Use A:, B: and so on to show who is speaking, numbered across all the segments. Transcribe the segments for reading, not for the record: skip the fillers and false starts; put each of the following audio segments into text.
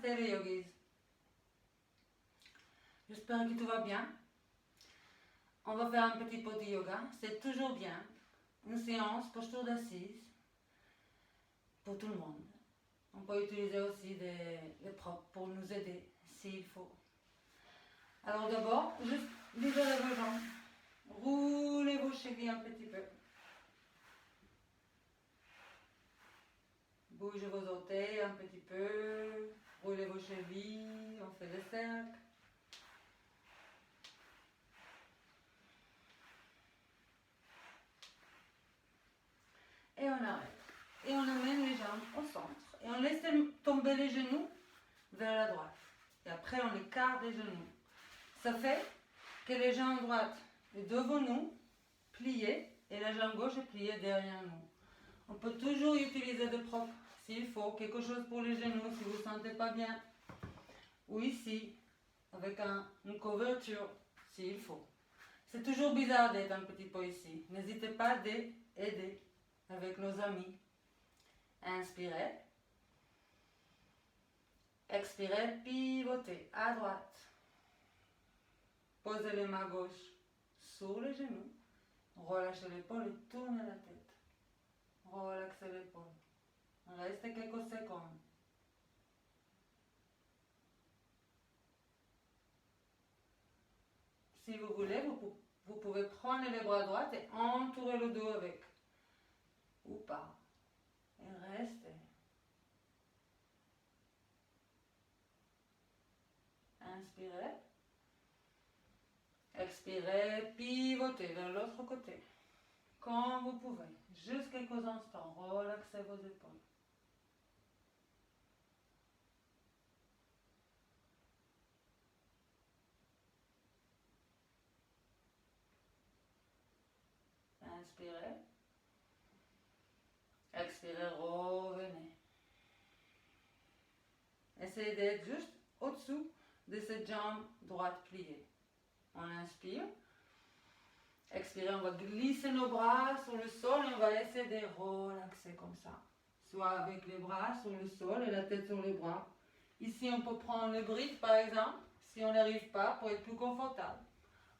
A: Namasté les yogis. J'espère que tout va bien. On va faire un petit peu de yoga. C'est toujours bien. Une séance posture d'assise pour tout le monde. On peut utiliser aussi des props pour nous aider s'il faut. Alors d'abord, juste libérez vos jambes. Roulez vos chevilles un petit peu. Bougez vos orteils un petit peu. Roulez vos chevilles. On fait des cercles. Et on arrête. Et on amène les jambes au centre. Et on laisse tomber les genoux vers la droite. Et après, on écarte les genoux. Ça fait que les jambes droites est devant nous, pliées, et la jambe gauche est pliée derrière nous. On peut toujours utiliser de propre s'il faut, quelque chose pour les genoux si vous ne vous sentez pas bien. Ou ici, avec une couverture s'il faut. C'est toujours bizarre d'être un petit peu ici. N'hésitez pas d'aider avec nos amis. Inspirez. Expirez, pivotez à droite. Posez les mains gauche sur les genoux. Relâchez l'épaule et tournez la tête. Relaxez l'épaule. Restez quelques secondes. Si vous voulez, vous pouvez prendre les bras droits et entourer le dos avec. Ou pas. Et restez. Inspirez. Expirez, pivotez vers l'autre côté. Quand vous pouvez. Juste quelques instants. Relaxez vos épaules. Inspirez. Expirez, revenez. Essayez d'être juste au-dessous de cette jambe droite pliée. On inspire. Expirez, on va glisser nos bras sur le sol et on va essayer de relaxer comme ça. Soit avec les bras sur le sol et la tête sur les bras. Ici, on peut prendre le brique par exemple, si on n'arrive pas, pour être plus confortable.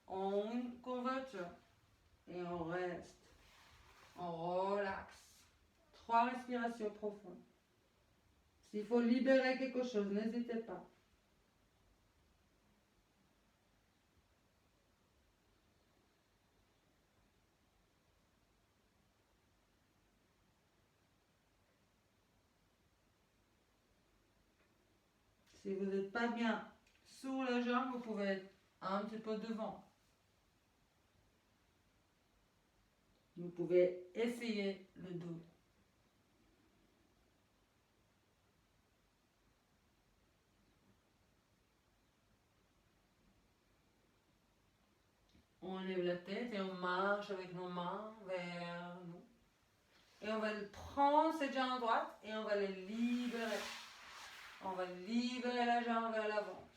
A: On couverture et on reste. On relaxe. 3 respirations profondes. S'il faut libérer quelque chose, n'hésitez pas. Si vous n'êtes pas bien sur la jambe, vous pouvez être un petit peu devant. Vous pouvez essayer le dos. On lève la tête et on marche avec nos mains vers nous. Et on va prendre cette jambe droite et on va les libérer. On va libérer la jambe vers l'avant.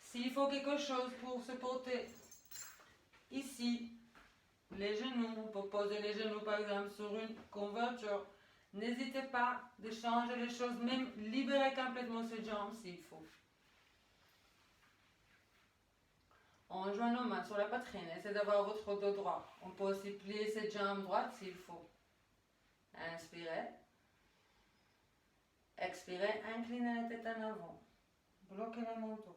A: S'il faut quelque chose pour se porter ici, les genoux, on peut poser les genoux par exemple sur une couverture. N'hésitez pas de changer les choses, même libérer complètement cette jambe s'il faut. On joint nos mains sur la poitrine, essayez d'avoir votre dos droit. On peut aussi plier cette jambe droite s'il faut. Inspirez. Expirez, inclinez la tête en avant. Bloquez le menton.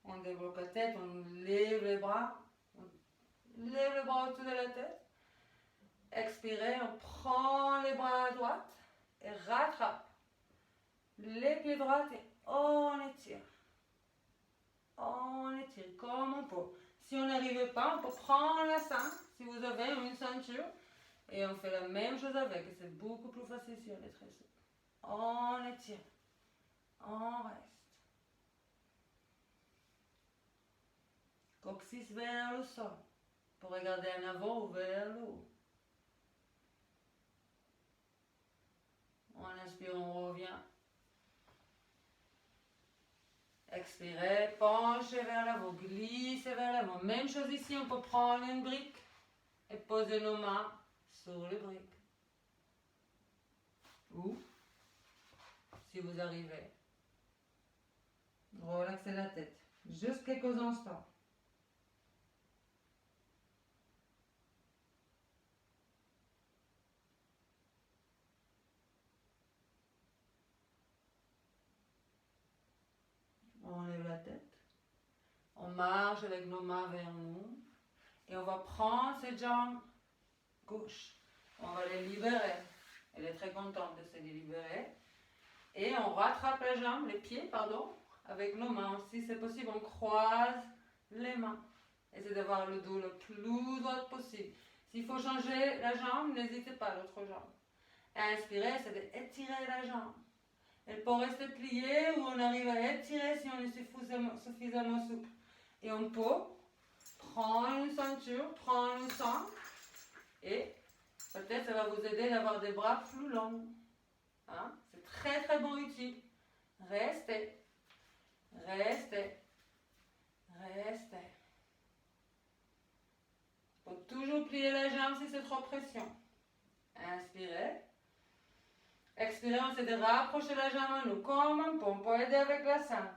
A: On débloque la tête, on lève les bras. On lève le bras au-dessus de la tête. Expirez, on prend les bras à droite et rattrape. Les pieds droits et on étire. On étire comme on peut. Si on n'arrive pas, on peut prendre la ceinture, si vous avez une ceinture, et on fait la même chose avec. C'est beaucoup plus facile si on est très souple. On étire. On reste. Coccyx vers le sol. Pour regarder en avant ou vers le haut. On inspire, on revient. Expirez, penchez vers l'avant, glissez vers l'avant. Même chose ici, on peut prendre une brique et poser nos mains sur les briques. Ou, si vous arrivez, Relaxez la tête. Juste quelques instants. On lève la tête. On marche avec nos mains vers nous. Et on va prendre cette jambe gauche. On va les libérer. Elle est très contente de se libérer. Et on rattrape la jambe, les pieds, pardon, avec nos mains. Si c'est possible, on croise les mains. Essayez d'avoir le dos le plus droit possible. S'il faut changer la jambe, n'hésitez pas, l'autre jambe. Inspirez, c'est d'étirer la jambe. Elle peut rester pliée ou on arrive à étirer si on est suffisamment souple. Et on peut prendre une ceinture, prendre une sangle et peut-être ça va vous aider d'avoir des bras plus longs. Hein? C'est très très bon utile. Restez, restez, restez. Il faut toujours plier la jambe si c'est trop pression. Inspirez. Expirez, on essaie de rapprocher la jambe à nous comme un pont. On peut aider avec la sangle.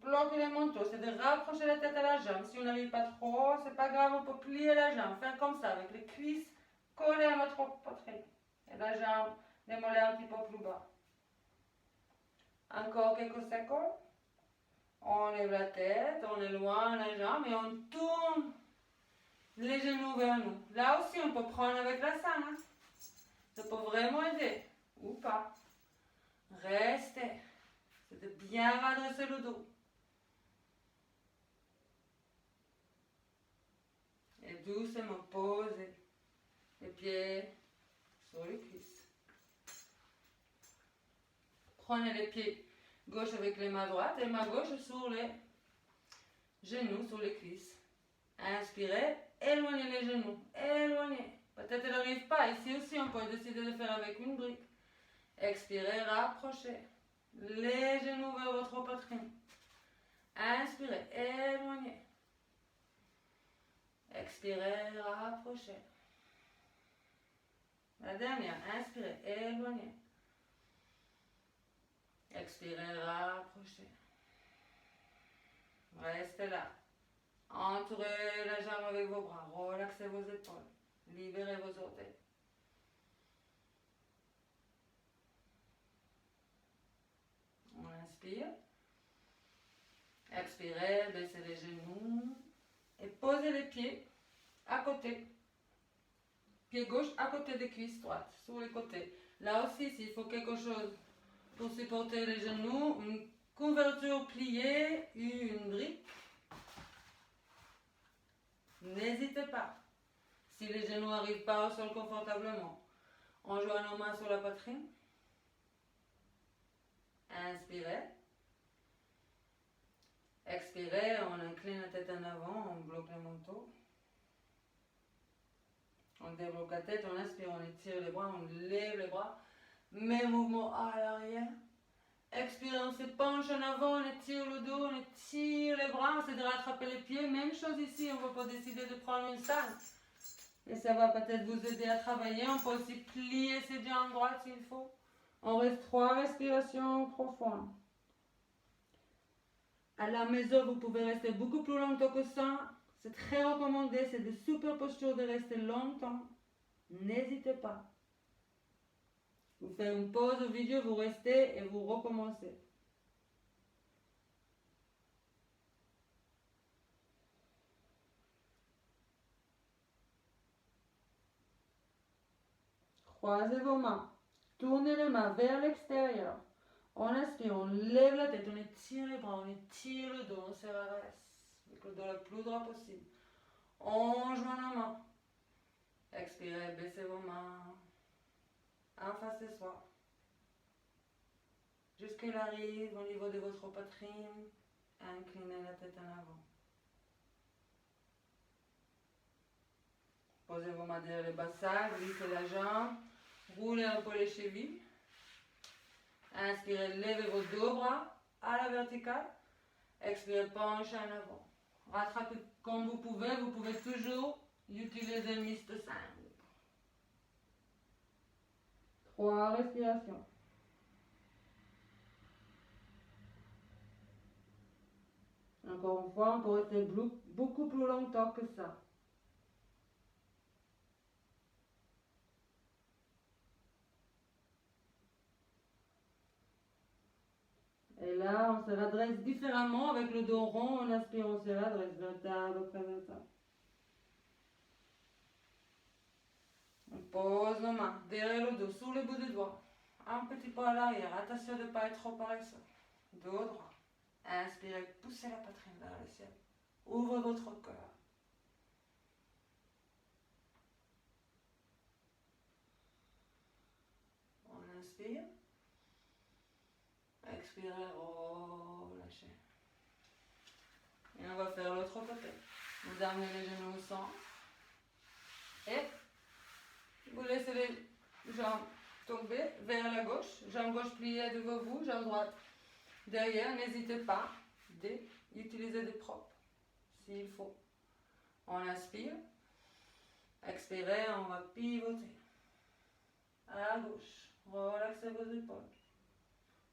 A: Bloquer les manteaux, c'est de rapprocher la tête à la jambe. Si on n'arrive pas trop, c'est pas grave, on peut plier la jambe. Faire comme ça, avec les cuisses collées à notre poitrine. Et la jambe, les mollets un petit peu plus bas. Encore quelques secondes. On lève la tête, on éloigne la jambe et on tourne les genoux vers nous. Là aussi, on peut prendre avec la sangle. Ça peut vraiment aider. Ou pas. Restez. C'est de bien redresser le dos. Et doucement poser les pieds sur les cuisses. Prenez les pieds gauche avec les mains droites et main gauche sur les genoux, sur les cuisses. Inspirez, éloignez les genoux, éloignez. Peut-être elle n'arrive pas. Ici aussi, on peut décider de faire avec une brique. Expirez, rapprochez les genoux vers votre poitrine. Inspirez, éloignez. Expirez, rapprochez. La dernière, inspirez, éloignez. Expirez, rapprochez. Restez là. Entourez la jambe avec vos bras. Relaxez vos épaules. Libérez vos orteils. On inspire. Expirez, baissez les genoux. Et posez les pieds à côté. Pied gauche à côté des cuisses droites, sur les côtés. Là aussi, s'il faut quelque chose pour supporter les genoux, une couverture pliée, une brique, n'hésitez pas. Si les genoux n'arrivent pas au sol confortablement, on joint nos mains sur la poitrine. Inspirez. Expirez, on incline la tête en avant, on bloque le manteau. On débloque la tête, on inspire, on étire les bras, on lève les bras. Même mouvement à l'arrière. Expirez, on se penche en avant, on étire le dos, on étire les bras, on essaie de rattraper les pieds. Même chose ici, on ne va pas décider de prendre une sangle. Et ça va peut-être vous aider à travailler. On peut aussi plier ses jambes droites s'il faut. On reste 3 respirations profondes. À la maison, vous pouvez rester beaucoup plus longtemps que ça. C'est très recommandé, c'est de super postures de rester longtemps. N'hésitez pas. Vous faites une pause au vidéo, vous restez et vous recommencez. Croisez vos mains. Tournez les mains vers l'extérieur. On inspire, on lève la tête, on étire les bras, on étire le dos, on se redresse. Avec le dos le plus droit possible. On joint nos mains. Expirez, baissez vos mains. En face de soi. Jusqu'elle arrive au niveau de votre poitrine. Inclinez la tête en avant. Posez vos mains derrière le bassin, glissez la jambe. Roulez un peu les chevilles. Inspirez, levez vos deux bras à la verticale. Expirez, penchez en avant. Rattrapez comme vous pouvez toujours utiliser le mist 5. 3 respirations. Encore une fois, on peut rester beaucoup plus longtemps que ça. Et là, on se redresse différemment avec le dos rond. On inspire, on se redresse vers la table, vers la table. On pose nos mains derrière le dos, sous les bouts de doigts. Un petit peu à l'arrière. Attention de ne pas être trop paresseux. Dos droit. Inspirez, poussez la poitrine vers le ciel. Ouvrez votre cœur. On inspire. Expirez, relâchez. Et on va faire l'autre côté. Vous amenez les genoux au centre. Et vous laissez les jambes tomber vers la gauche. Jambe gauche pliée devant vous, jambe droite derrière. N'hésitez pas d'utiliser des propres s'il faut. On inspire. Expirez, on va pivoter. À gauche. Relaxez vos épaules.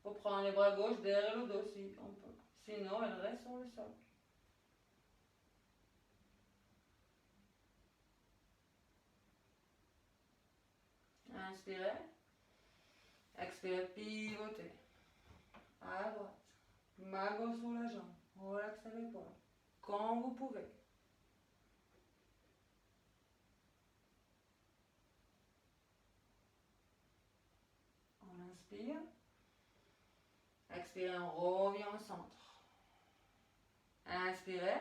A: Vous prenez les bras gauche derrière le dos si on peut. Sinon, elle reste sur le sol. Inspirez. Expirez, pivotez. À droite. Main gauche sous la jambe. Relaxez l'épaule. Quand vous pouvez. On inspire. Expirez, on revient au centre. Inspirez.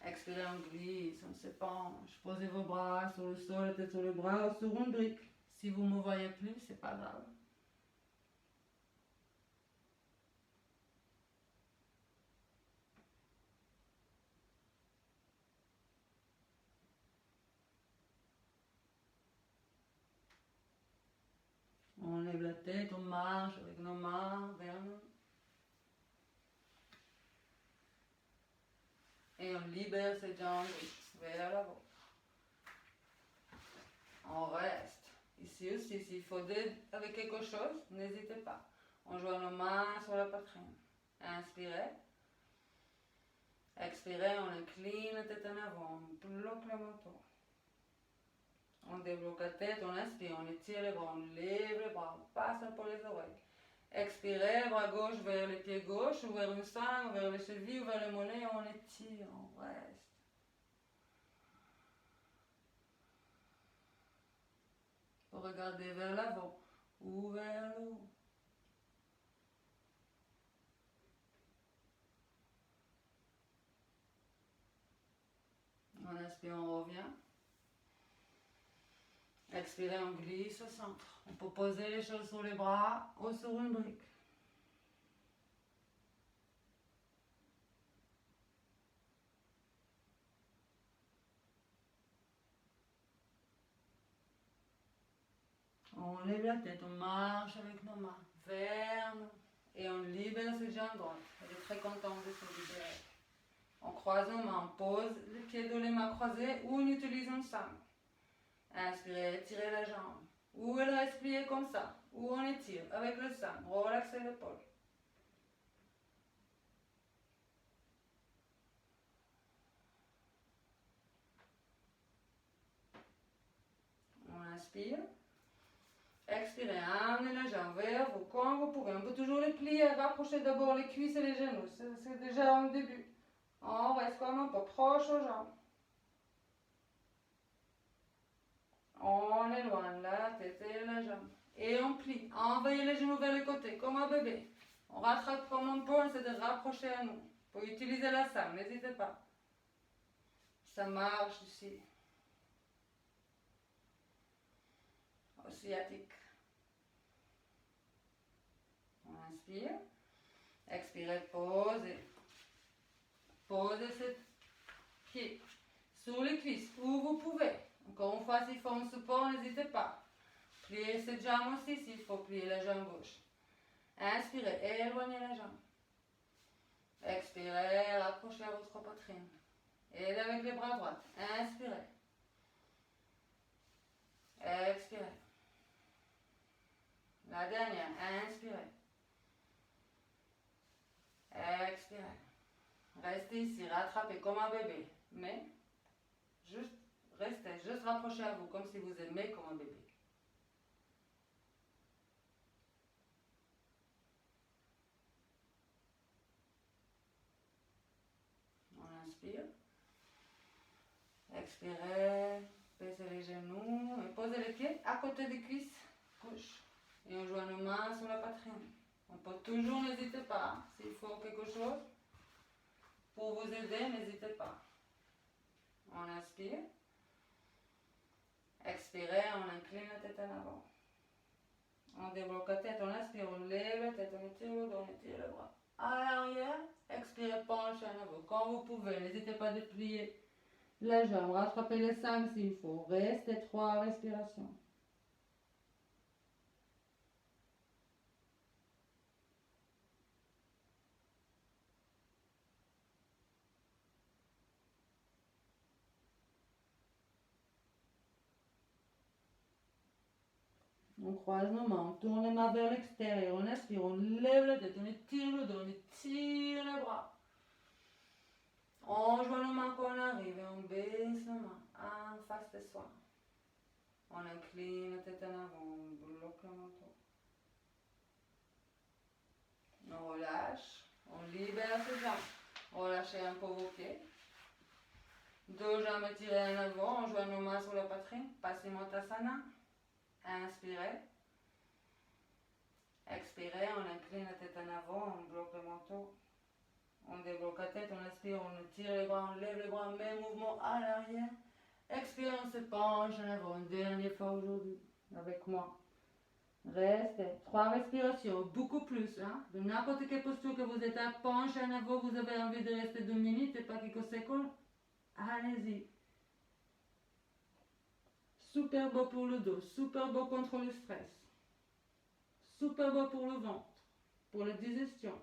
A: Expirez, on glisse, on s'épanche. Posez vos bras sur le sol, la tête sur le bras ou sur une brique. Si vous ne me voyez plus, c'est pas grave. On lève la tête, on marche avec nos mains vers nous. Et on libère ses jambes vers l'avant. On reste. Ici aussi, s'il faut d'aide avec quelque chose, n'hésitez pas. On joint nos mains sur la poitrine. Inspirez. Expirez, on incline la tête en avant, on bloque le menton. On débloque la tête, on inspire, on étire les bras, on lève les bras, on passe pour les oreilles. Expirez, bras gauche vers les pieds gauches, ou vers une sangle, vers les chevilles, ou vers les mollets, on étire, on reste. Regardez vers l'avant ou vers le haut. On inspire, on revient. Expirez, on glisse au centre. On peut poser les choses sur les bras ou sur une brique. On lève la tête, on marche avec nos mains vers nous. Et on libère ses jambes droites. Elle est très contente de se libérer. On croise nos mains, on pose les pieds dans les mains croisées ou on utilise une sangle. Inspirez, étirez la jambe. Ou elle reste pliée comme ça. Ou on étire avec le sang. Relaxez l'épaule. On inspire. Expirez, amenez la jambe vers vous quand vous pouvez. On peut toujours les plier, rapprocher d'abord les cuisses et les genoux. C'est déjà un début. On reste comme un peu proche aux jambes. On éloigne la tête et la jambe. Et on plie. Envoyez les genoux vers les côtés, comme un bébé. On rattrape comme un peu, on essaie de rapprocher à nous. Pour utiliser la sangle, n'hésitez pas. Ça marche ici. Au sciatique. On inspire. Expirez, posez. Posez ses pieds sur les cuisses où vous pouvez. Encore une fois, s'il faut un support, n'hésitez pas. Pliez cette jambe aussi s'il faut plier la jambe gauche. Inspirez, éloignez la jambe. Expirez, rapprochez à votre poitrine. Aidez avec les bras droits. Inspirez. Expirez. La dernière, inspirez. Expirez. Restez ici, rattrapez comme un bébé. Mais, juste restez, juste rapprochez à vous, comme si vous aimez comme un bébé. On inspire. Expirez. Baissez les genoux et posez les pieds à côté des cuisses gauche. Et on joint nos mains sur la poitrine. On peut toujours, n'hésitez pas. S'il faut quelque chose pour vous aider, n'hésitez pas. On inspire. Expirez, on incline la tête en avant. On débloque la tête, on inspire, on lève la tête, on étire le dos, on étire le bras. À l'arrière, expirez, penchez en avant. Quand vous pouvez, n'hésitez pas à déplier la jambe, rattrapez les 5 s'il faut. Restez 3 respirations. On croise nos mains, on tourne les mains vers l'extérieur, on inspire, on lève la tête, on étire le dos, on étire les bras. On joint nos mains quand on arrive et on baisse nos mains en face de soi. On incline la tête en avant, on bloque le menton. On relâche, on libère ses jambes. Relâchez un peu vos pieds. Deux jambes étirées en avant, on joint nos mains sur la poitrine. Paschimottanasana. Inspirez. Expirez, on incline la tête en avant, on bloque le menton. On débloque la tête, on inspire, on tire les bras, on lève les bras, même mouvement à l'arrière. Expire, on se penche en avant. Une dernière fois aujourd'hui, avec moi. Restez. 3 respirations, beaucoup plus. Hein? De n'importe quelle posture que vous êtes à pencher en avant, vous avez envie de rester 2 minutes et pas quelques secondes. Allez-y. Super beau pour le dos, super beau contre le stress. Super beau pour le ventre, pour la digestion.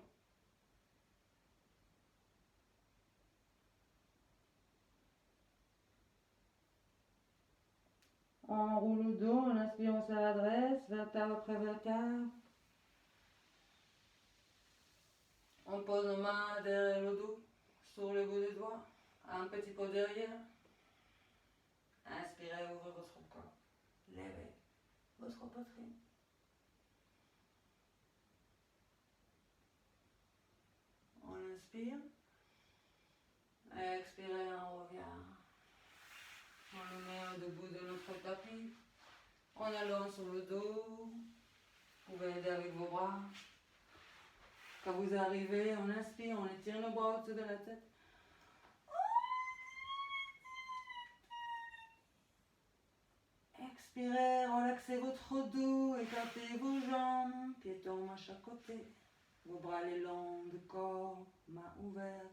A: On roule le dos, on inspire, on se redresse, vertèbre après vertèbre. On pose nos mains derrière le dos, sur le bout des doigts, un petit peu derrière. Inspirez, ouvrez votre corps. Levez votre poitrine. On inspire. Expirez, on revient. On le met au debout de notre tapis. En allant sur le dos. Vous pouvez aider avec vos bras. Quand vous arrivez, on inspire, on étire nos bras au-dessus de la tête. Expirez, relaxez votre dos, écartez vos jambes, pieds tombent à chaque côté. Vos bras les longs du corps, mains ouvertes.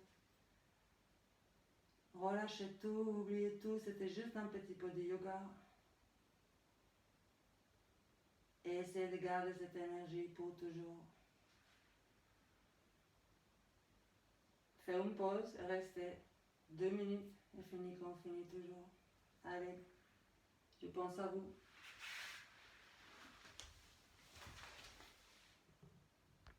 A: Relâchez tout, oubliez tout, c'était juste un petit peu de yoga. Et essayez de garder cette énergie pour toujours. Faites une pause, restez 2 minutes et finissez qu'on finit toujours. Allez, je pense à vous.